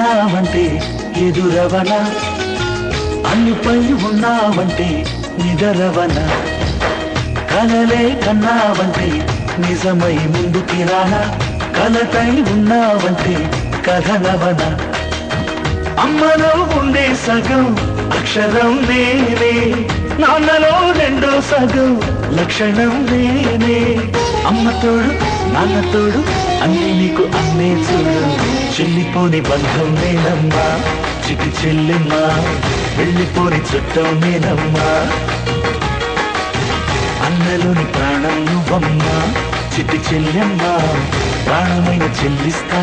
ఉన్నావంటే ఎదురవనా, అన్నిపై ఉన్నావంటే నిదరవనా, కలలే కన్నావంటే నిజమై ముందుకి రానా, కలతై ఉన్నావంటే కథలవనా. అమ్మలో ఉండే సగం అక్షరం నేనే, నాన్నలో రెండో సగం లక్షణం నేనే. అమ్మ తోడు నాన్న తోడు అన్నీ నీకు అన్నే చూడు, చెల్లిపోని బంధం నేనమ్మా చిటి చెల్లెమ్మా, వెళ్ళిపోని చుట్టం నేనమ్మా. అన్నలోని ప్రాణం నువ్వమ్మా చిటి చెల్లెమ్మా, ప్రాణమైన చెల్లిస్తా